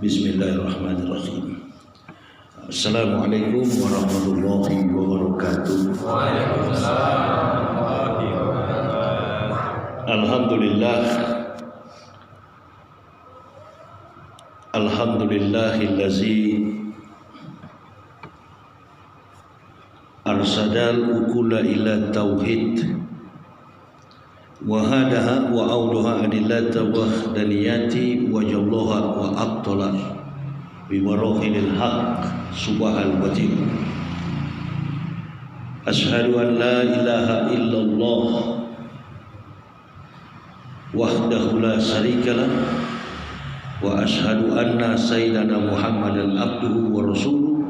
Bismillahirrahmanirrahim. Assalamualaikum warahmatullahi wabarakatuh. Alhamdulillah. Alhamdulillahillazi arsadal ukula ila tauhid wa hadaha wa audaha adillata wahdaniyati wa jallaha wa abtala bi warahil haq subhal batin. Ashhadu an la ilaha illallah wahdahu la syarikalah wa ashhadu anna sayyidana Muhammadan abduhu wa rasuluhu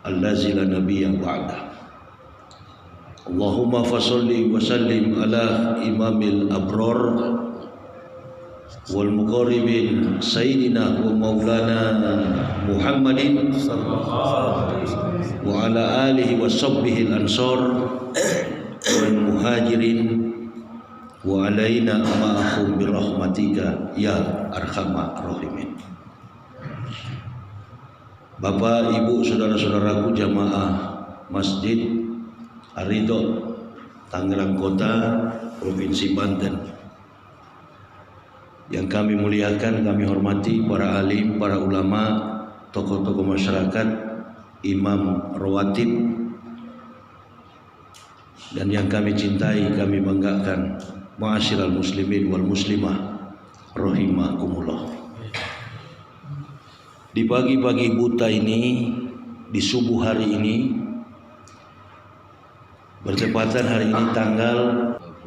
allazi la nabiyya ba'da. Allahumma fasalli wa sallim ala imamil abrar wal muqarribin sayyidina wa maulana Muhammadin wa ala alihi wa sahbihi al-ansar wal muhajirin wa alaina ma'ahum birahmatika ya arhamar rahimin. Bapak, Ibu, saudara-saudaraku jamaah Masjid Ar-Ridho Tangerang Kota, Provinsi Banten, yang kami muliakan, kami hormati para alim, para ulama, tokoh-tokoh masyarakat, imam rawatib, dan yang kami cintai, kami banggakan, ma'asyiral muslimin wal muslimah rahimakumullah. Di pagi-pagi buta ini, di subuh hari ini, bertepatan hari ini tanggal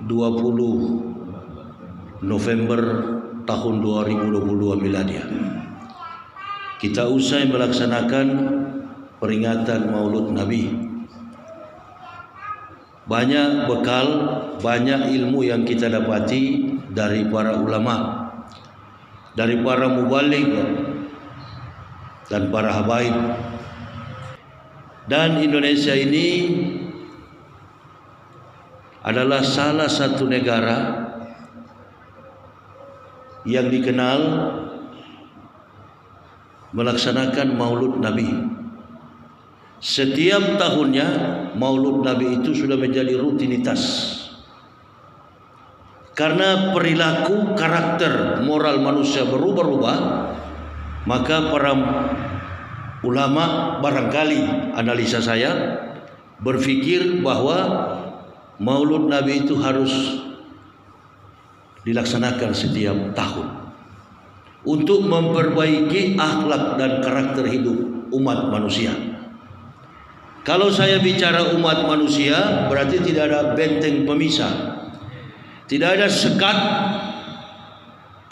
20 November tahun 2022 Miladiah, kita usai melaksanakan peringatan Maulud Nabi. Banyak bekal, banyak ilmu yang kita dapati dari para ulama, dari para mubaligh dan para habaib. Dan Indonesia ini adalah salah satu negara yang dikenal melaksanakan Maulud Nabi. Setiap tahunnya Maulud Nabi itu sudah menjadi rutinitas. Karena perilaku, karakter, moral manusia berubah-ubah, maka para ulama, barangkali analisa saya, berpikir bahwa Maulud Nabi itu harus dilaksanakan setiap tahun untuk memperbaiki akhlak dan karakter hidup umat manusia. Kalau saya bicara umat manusia, berarti tidak ada benteng pemisah, tidak ada sekat,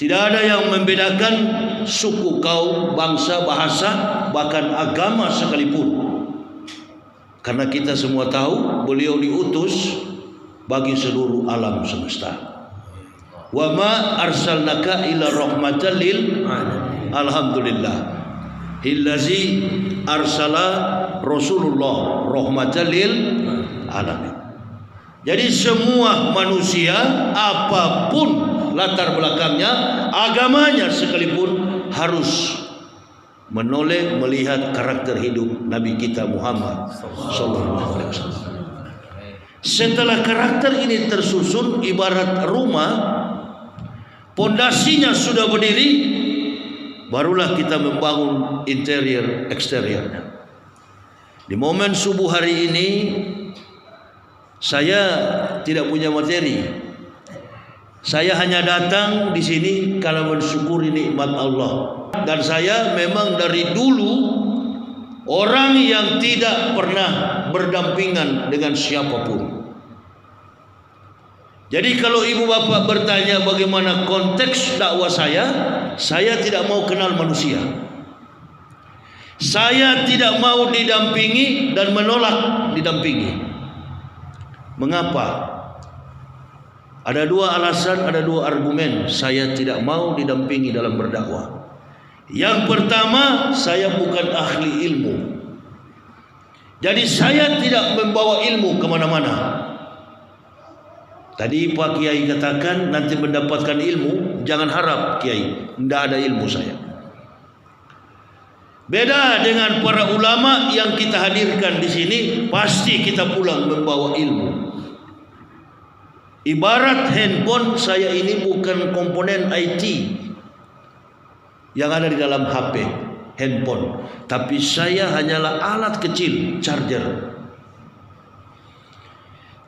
tidak ada yang membedakan suku, kaum, bangsa, bahasa, bahkan agama sekalipun. Karena kita semua tahu beliau diutus bagi seluruh alam semesta. Wa ma arsalnaka ila rahmatan lil alhamdulillah illazi arsala Rasulullah rahmatan lil alamin. Jadi semua manusia, apapun latar belakangnya, agamanya sekalipun, harus menoleh melihat karakter hidup Nabi kita Muhammad sallallahu alaihi wasallam. Setelah karakter ini tersusun ibarat rumah, pondasinya sudah berdiri, barulah kita membangun interior eksteriornya. Di momen subuh hari ini saya tidak punya materi. Saya hanya datang di sini karena mensyukuri nikmat Allah. Dan saya memang dari dulu Orang yang tidak pernah berdampingan dengan siapapun. Jadi kalau ibu bapak bertanya bagaimana konteks dakwah saya tidak mau kenal manusia. Saya tidak mau didampingi dan menolak didampingi. Mengapa? Ada dua alasan, ada dua argumen saya tidak mau didampingi dalam berdakwah. Yang pertama, saya bukan ahli ilmu. Jadi saya tidak membawa ilmu kemana-mana. Tadi Pak Kiai katakan nanti mendapatkan ilmu, jangan harap Kiai, tidak ada ilmu saya. Beda dengan para ulama yang kita hadirkan di sini, pasti kita pulang membawa ilmu. Ibarat handphone saya ini bukan komponen IT yang ada di dalam HP, handphone, tapi saya hanyalah alat kecil, charger.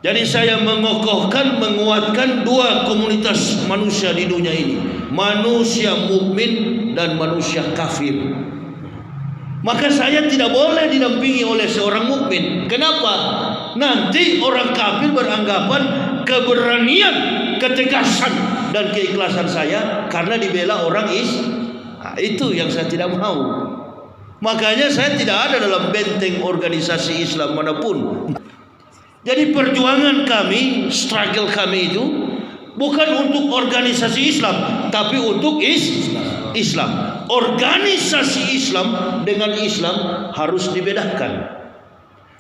Jadi saya mengokohkan, menguatkan dua komunitas manusia di dunia ini, manusia mukmin dan manusia kafir. Maka saya tidak boleh didampingi oleh seorang mukmin. Kenapa? Nanti orang kafir beranggapan keberanian, ketegasan dan keikhlasan saya karena dibela orang itu yang saya tidak mau. Makanya saya tidak ada dalam benteng organisasi Islam manapun. Jadi perjuangan kami, struggle kami itu bukan untuk organisasi Islam, tapi untuk Islam. Organisasi Islam dengan Islam harus dibedakan.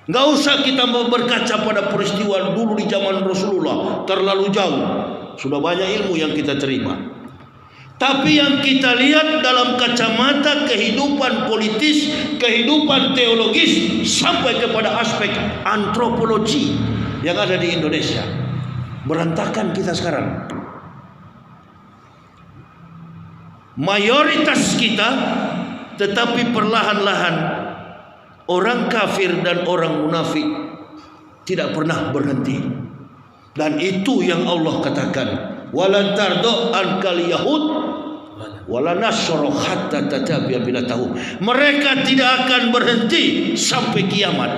Nggak usah kita berkaca pada peristiwa dulu di zaman Rasulullah, terlalu jauh. Sudah banyak ilmu yang kita terima. Tapi yang kita lihat dalam kacamata kehidupan politis, kehidupan teologis, sampai kepada aspek antropologi yang ada di Indonesia. Berantakan kita sekarang. Mayoritas kita, tetapi perlahan-lahan orang kafir dan orang munafik tidak pernah berhenti. Dan itu yang Allah katakan, walan tardo ankal yahud wala nasra hatta tatabi'a millatahu. Mereka tidak akan berhenti sampai kiamat.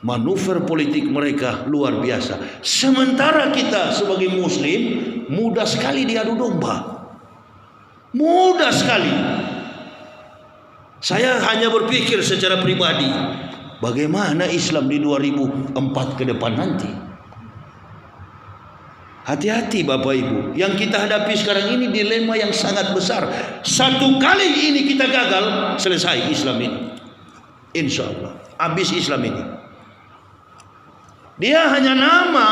Manuver politik mereka luar biasa. Sementara kita sebagai muslim mudah sekali diadu domba. Mudah sekali. Saya hanya berpikir secara pribadi, bagaimana Islam di 2004 ke depan nanti. Hati-hati Bapak Ibu, yang kita hadapi sekarang ini dilema yang sangat besar. Satu kali ini kita gagal, selesai Islam ini. Insya Allah, habis Islam ini. Dia hanya nama,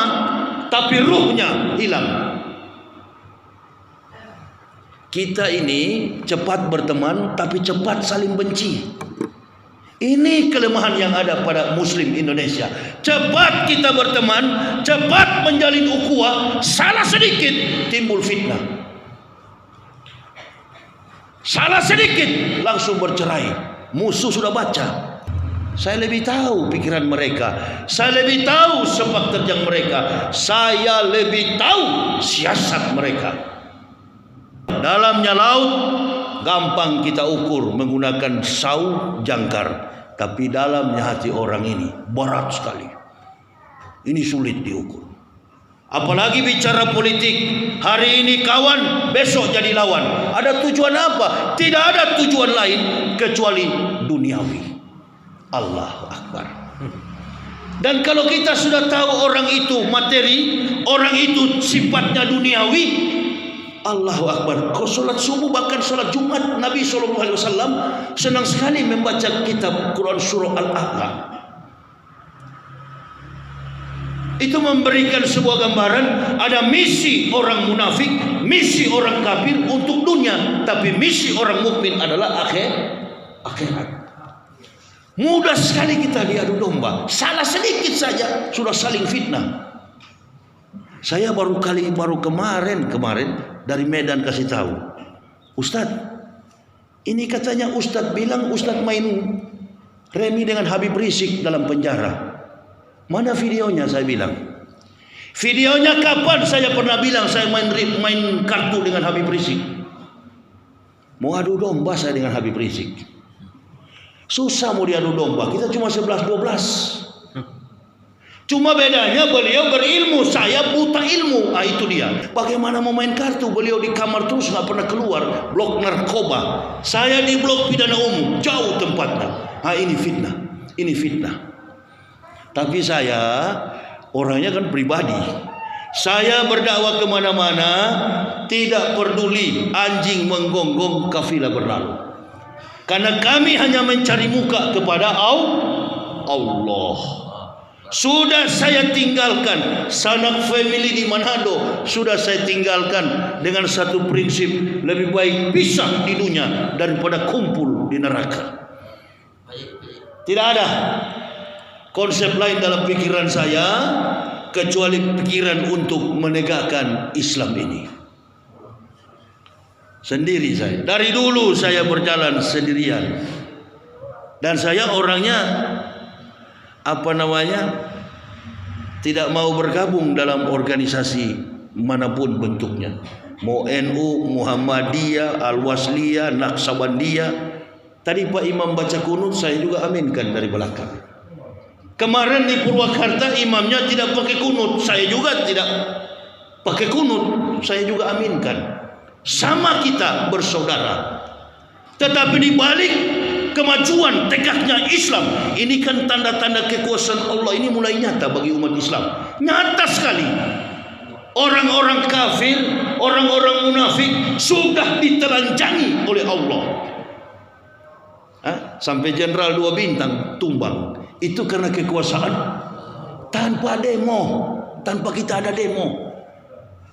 tapi ruhnya hilang. Kita ini cepat berteman, tapi cepat saling benci. Ini kelemahan yang ada pada Muslim Indonesia. Cepat kita berteman, cepat menjalin ukhuwah, salah sedikit timbul fitnah. Salah sedikit langsung bercerai. Musuh sudah baca. Saya lebih tahu pikiran mereka. Saya lebih tahu sepak terjang mereka. Saya lebih tahu siasat mereka. Dalamnya laut gampang kita ukur menggunakan sau jangkar, tapi dalamnya hati orang ini berat sekali. Ini sulit diukur. Apalagi bicara politik, hari ini kawan, besok jadi lawan. Ada tujuan apa? Tidak ada tujuan lain kecuali duniawi. Allahu Akbar. Dan kalau kita sudah tahu orang itu materi, orang itu sifatnya duniawi, Allahu Akbar. Kalau sholat subuh bahkan sholat Jumat, Nabi SAW senang sekali membaca kitab Quran surah Al-A'la. Itu memberikan sebuah gambaran ada misi orang munafik, misi orang kafir untuk dunia, tapi misi orang mukmin adalah akhirat. Mudah sekali kita diadu domba. Salah sedikit saja sudah saling fitnah. Saya baru kemarin dari Medan kasih tahu, Ustadz, ini katanya Ustadz bilang Ustadz main remi dengan Habib Rizik dalam penjara. Mana videonya? Saya bilang, videonya kapan saya pernah bilang saya main kartu dengan Habib Rizik? Mau adu domba saya dengan Habib Rizik. Susah mau diadu domba. Kita cuma 11-12. Cuma bedanya beliau berilmu, saya buta ilmu. Ah, itu dia. Bagaimana mau main kartu? Beliau di kamar terus, nggak pernah keluar. Blok narkoba. Saya di blok pidana umum, jauh tempatnya. Ah, ini fitnah. Ini fitnah. Tapi saya orangnya kan pribadi. Saya berdakwah kemana-mana, tidak peduli anjing menggonggong kafilah berlalu. Karena kami hanya mencari muka kepada Allah. Sudah saya tinggalkan sanak family di Manado, sudah saya tinggalkan dengan satu prinsip, lebih baik pisah di dunia daripada kumpul di neraka. Tidak ada konsep lain dalam pikiran saya kecuali pikiran untuk menegakkan Islam ini. Sendiri saya. Dari dulu saya berjalan sendirian. Dan saya orangnya tidak mau bergabung dalam organisasi manapun bentuknya. Mau NU, Muhammadiyah, Al-Wasliyah, Naqsabandiyah. Tadi Pak Imam baca kunut, saya juga aminkan dari belakang. Kemarin di Purwakarta imamnya tidak pakai kunut, saya juga tidak pakai kunut, saya juga aminkan. Sama kita bersaudara. Tetapi di balik kemajuan tegaknya Islam, ini kan tanda-tanda kekuasaan Allah ini mulai nyata bagi umat Islam. Nyata sekali. Orang-orang kafir, orang-orang munafik sudah ditelanjangi oleh Allah. Sampai jenderal 2 bintang tumbang. Itu karena kekuasaan tanpa demo, tanpa kita ada demo.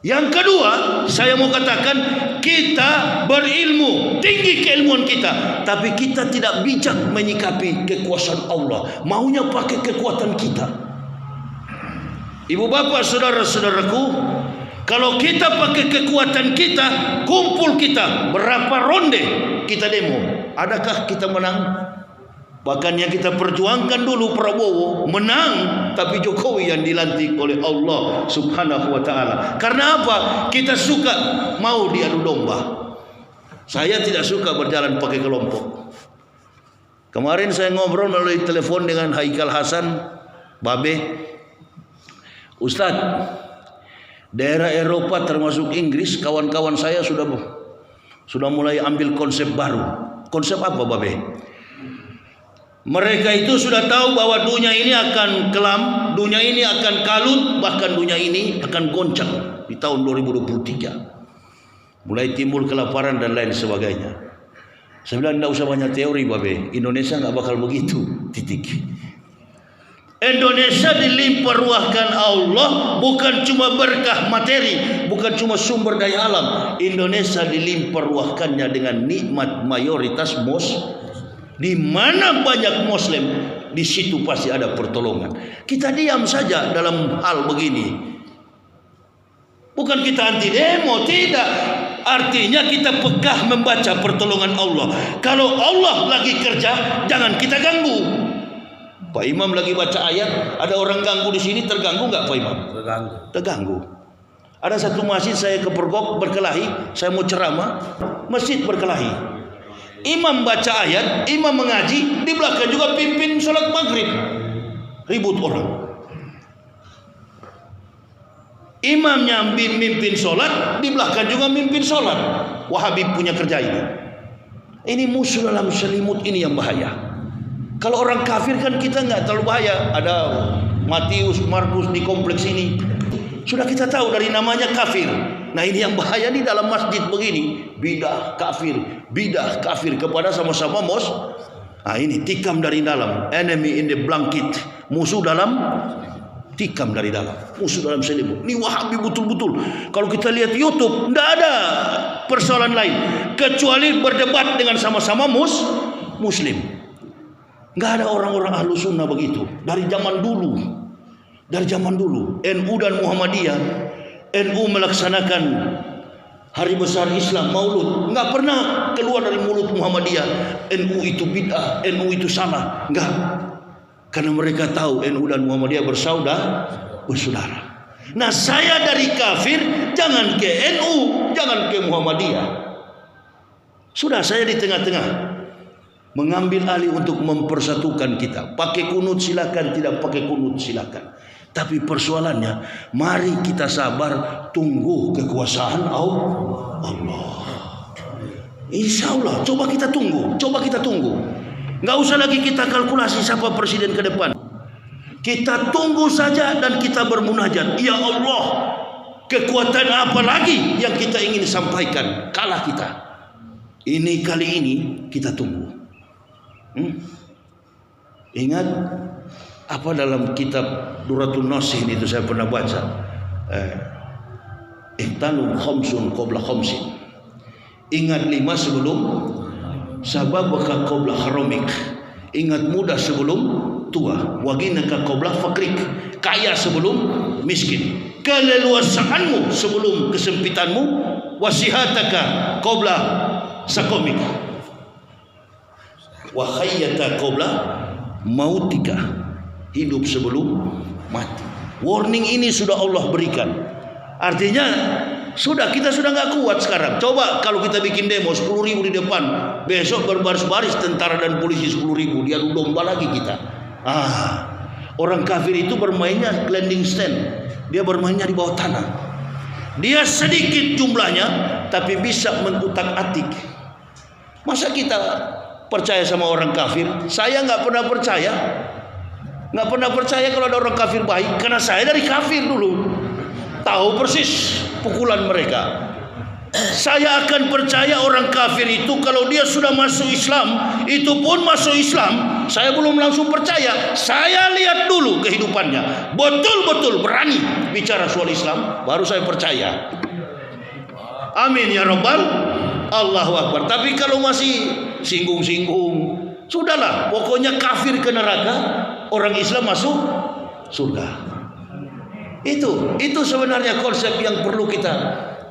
Yang kedua, saya mau katakan kita berilmu, tinggi keilmuan kita, tapi kita tidak bijak menyikapi kekuasaan Allah. Maunya pakai kekuatan kita. Ibu bapak, saudara-saudaraku, kalau kita pakai kekuatan kita, kumpul kita, berapa ronde kita demo, adakah kita menang? Bahkan yang kita perjuangkan dulu Prabowo menang, tapi Jokowi yang dilantik oleh Allah Subhanahu wa taala. Karena apa? Kita suka mau diadu domba. Saya tidak suka berjalan pakai kelompok. Kemarin saya ngobrol melalui telepon dengan Haikal Hasan Babe. Ustadz, daerah Eropa termasuk Inggris, kawan-kawan saya sudah mulai ambil konsep baru. Konsep apa Babe? Mereka itu sudah tahu bahwa dunia ini akan kelam, dunia ini akan kalut, bahkan dunia ini akan goncang di tahun 2023. Mulai timbul kelaparan dan lain sebagainya. Saya bilang tidak usah banyak teori Babe, Indonesia nggak bakal begitu, titik. Indonesia dilimpah ruahkan Allah, bukan cuma berkah materi, bukan cuma sumber daya alam. Indonesia dilimpah ruahkannya dengan nikmat mayoritas di mana banyak Muslim, di situ pasti ada pertolongan. Kita diam saja dalam hal begini. Bukan kita anti demo, tidak. Artinya kita pekah membaca pertolongan Allah. Kalau Allah lagi kerja, jangan kita ganggu. Pak Imam lagi baca ayat, ada orang ganggu di sini, terganggu nggak Pak Imam? Terganggu. Ada satu masjid saya kepergok berkelahi, saya mau ceramah, masjid berkelahi. Imam baca ayat, imam mengaji, di belakang juga pimpin sholat maghrib, ribut orang. Imamnya mimpin sholat, di belakang juga mimpin sholat. Wahabi punya kerja ini. Ini musuh dalam selimut, ini yang bahaya. Kalau orang kafir kan kita nggak terlalu bahaya. Ada Matius, Markus di kompleks ini, sudah kita tahu dari namanya kafir. Nah ini yang bahaya di dalam masjid begini, bidah kafir kepada sama-sama Nah ini tikam dari dalam, enemy in the blanket, musuh dalam tikam dari dalam, musuh dalam selimut. Ini Wahabi betul-betul. Kalau kita lihat YouTube, tidak ada persoalan lain kecuali berdebat dengan sama-sama Muslim. Nggak ada orang-orang ahlu sunnah begitu dari zaman dulu. NU dan Muhammadiyah, NU melaksanakan hari besar Islam Maulud, nggak pernah keluar dari mulut Muhammadiyah NU itu bid'ah, NU itu salah, nggak. Karena mereka tahu NU dan Muhammadiyah bersaudara. Nah saya dari kafir jangan ke NU, jangan ke Muhammadiyah. Sudah saya di tengah-tengah. mengambil alih untuk mempersatukan kita. Pakai kunut silakan, tidak pakai kunut silakan. Tapi persoalannya, mari kita sabar tunggu kekuasaan Allah. Insya Allah, coba kita tunggu. Nggak usah lagi kita kalkulasi siapa presiden ke depan. Kita tunggu saja dan kita bermunajat. Ya Allah, kekuatan apa lagi yang kita ingin sampaikan? Kalah kita. Ini kali ini kita tunggu. Ingat apa dalam kitab Duratun Nasihin itu saya pernah baca. Ihtanun khamsun qabla khamsin. Ingat 5 sebelum sababaka qabla haramik. Ingat muda sebelum tua. Waginaka qabla fakrik. Kaya sebelum miskin. Keleluasaanmu sebelum kesempitanmu. Wasihataka qabla sakomik. Wa khayyata qabla mautika. Hidup sebelum mati. Warning ini sudah Allah berikan. Artinya kita sudah nggak kuat sekarang. Coba kalau kita bikin demo 10.000 di depan, besok berbaris-baris tentara dan polisi 10.000, dia domba lagi kita. Orang kafir itu bermainnya landing stand. Dia bermainnya di bawah tanah. Dia sedikit jumlahnya tapi bisa mengutak-atik. Masa kita percaya sama orang kafir? Saya nggak pernah percaya. Nggak pernah percaya kalau ada orang kafir baik, karena saya dari kafir dulu, tahu persis pukulan mereka. Saya akan percaya orang kafir itu kalau dia sudah masuk Islam, itu pun masuk Islam. Saya belum langsung percaya. Saya lihat dulu kehidupannya, betul-betul berani bicara soal Islam, baru saya percaya. Amin ya Rabbal Allahu Akbar. Tapi kalau masih singgung-singgung, sudahlah, pokoknya kafir ke neraka, orang Islam masuk surga. Itu sebenarnya konsep yang perlu kita.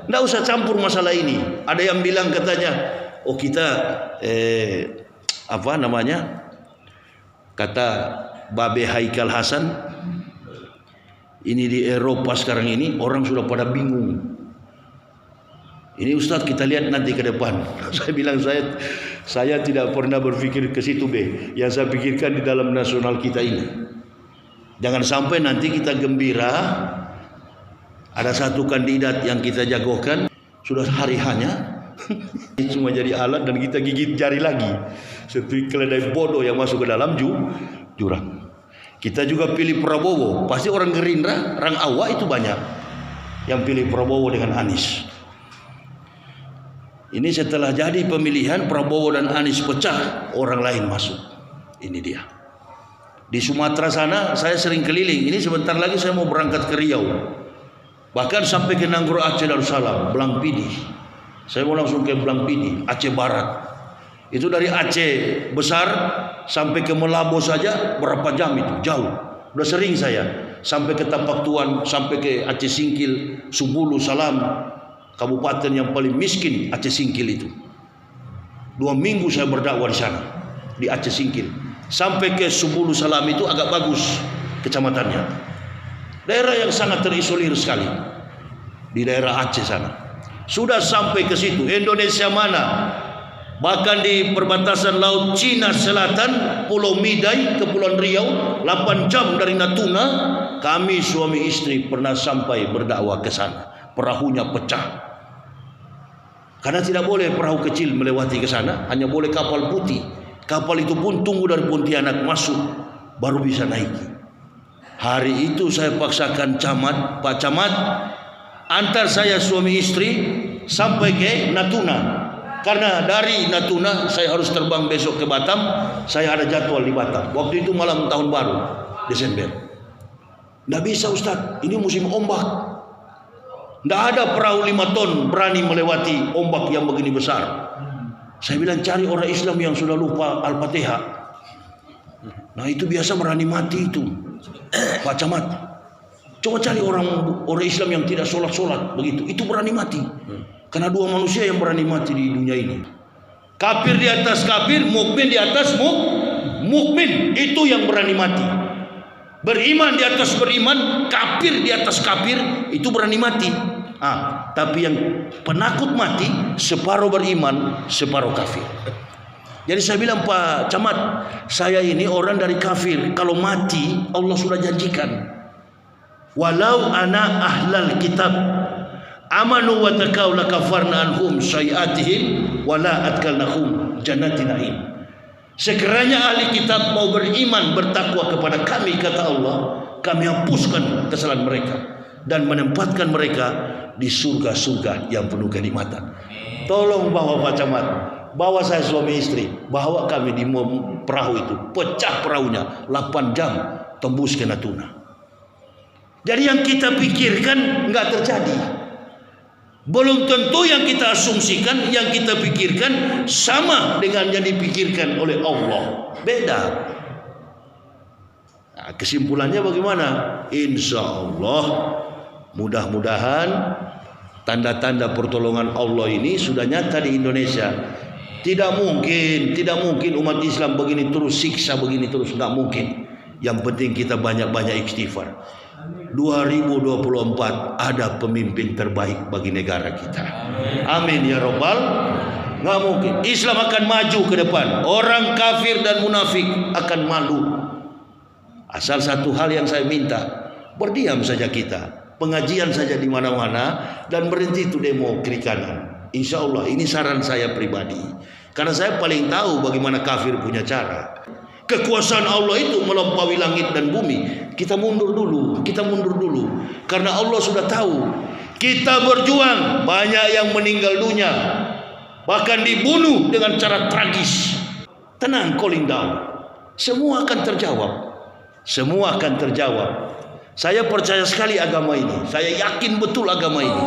Tidak usah campur masalah ini. Ada yang bilang katanya, kita kata Babe Haikal Hasan, ini di Eropa sekarang ini orang sudah pada bingung. Ini Ustadz, kita lihat nanti ke depan. Saya bilang saya tidak pernah berpikir ke situ, B. Yang saya pikirkan di dalam nasional kita ini. Jangan sampai nanti kita gembira ada satu kandidat yang kita jagokan sudah hari hanya cuma jadi alat dan kita gigit jari lagi. Seperti keledai bodoh yang masuk ke dalam jurang. Kita juga pilih Prabowo. Pasti orang Gerindra, orang awak itu banyak yang pilih Prabowo dengan Anies. Ini setelah jadi pemilihan Prabowo dan Anies pecah, orang lain masuk. Ini dia. Di Sumatera sana saya sering keliling. Ini sebentar lagi saya mau berangkat ke Riau. Bahkan sampai ke Nanggro Aceh Darussalam, Blangpidi. Saya mau langsung ke Blangpidi, Aceh Barat. Itu dari Aceh besar sampai ke Melabo saja berapa jam itu? Jauh. Udah sering saya sampai ke Tapak Tuan, sampai ke Aceh Singkil, Subulu, Salam. Kabupaten yang paling miskin Aceh Singkil itu. 2 minggu saya berdakwah di sana, di Aceh Singkil. Sampai ke Subulu Salam itu agak bagus kecamatannya. Daerah yang sangat terisolir sekali di daerah Aceh sana. Sudah sampai ke situ. Indonesia mana? Bahkan di perbatasan Laut Cina Selatan, Pulau Midai, Kepulauan Riau, 8 jam dari Natuna, kami suami istri pernah sampai berdakwah ke sana. Perahunya pecah. Karena tidak boleh perahu kecil melewati ke sana, hanya boleh kapal putih. Kapal itu pun tunggu dari Pontianak masuk, baru bisa naik. Hari itu saya paksakan camat, Pak Camat, antar saya suami istri sampai ke Natuna. Karena dari Natuna saya harus terbang besok ke Batam, saya ada jadwal di Batam. Waktu itu malam tahun baru, Desember. Tidak bisa Ustadz, ini musim ombak. Tidak ada perahu 5 ton berani melewati ombak yang begini besar. Saya bilang cari orang Islam yang sudah lupa Al-Fatihah. Nah itu biasa berani mati itu, Pak Camat. Coba cari orang Islam yang tidak sholat begitu. Itu berani mati. Karena 2 manusia yang berani mati di dunia ini. Kafir di atas kafir, mukmin di atas mukmin. Itu yang berani mati. Beriman di atas beriman, kafir di atas kafir, itu berani mati. Tapi yang penakut mati, separuh beriman, separuh kafir. Jadi saya bilang, Pak Camat, saya ini orang dari kafir. Kalau mati Allah sudah janjikan, walau ana ahlal kitab amanu wa taqaw lakafarna anhum sayiatihim wala adkalnahum jannati na'im. Sekiranya ahli kitab mau beriman bertakwa kepada kami, kata Allah, kami hapuskan kesalahan mereka dan menempatkan mereka di surga-surga yang penuh kenikmatan. Tolong bawa Pak Camat, bawa saya suami istri, bawa kami di perahu itu, pecah perahunya 8 jam tembus ke Natuna. Jadi yang kita pikirkan nggak terjadi. Belum tentu yang kita asumsikan, yang kita pikirkan sama dengan yang dipikirkan oleh Allah. Beda. Nah, kesimpulannya bagaimana? Insya Allah, mudah-mudahan tanda-tanda pertolongan Allah ini sudah nyata di Indonesia. Tidak mungkin umat Islam begini terus, siksa begini terus, nggak mungkin. Yang penting kita banyak-banyak istighfar. 2024 ada pemimpin terbaik bagi negara kita. Amin ya Rabbal. Nggak mungkin Islam akan maju ke depan. Orang kafir dan munafik akan malu. Asal satu hal yang saya minta, berdiam saja kita, pengajian saja di mana-mana, dan berhenti itu demo kiri kanan. Insya Allah ini saran saya pribadi, karena saya paling tahu bagaimana kafir punya cara. Kekuasaan Allah itu melampaui langit dan bumi. Kita mundur dulu, karena Allah sudah tahu kita berjuang, banyak yang meninggal dunia, bahkan dibunuh dengan cara tragis. Tenang, cooling down, semua akan terjawab. Saya percaya sekali agama ini, saya yakin betul agama ini.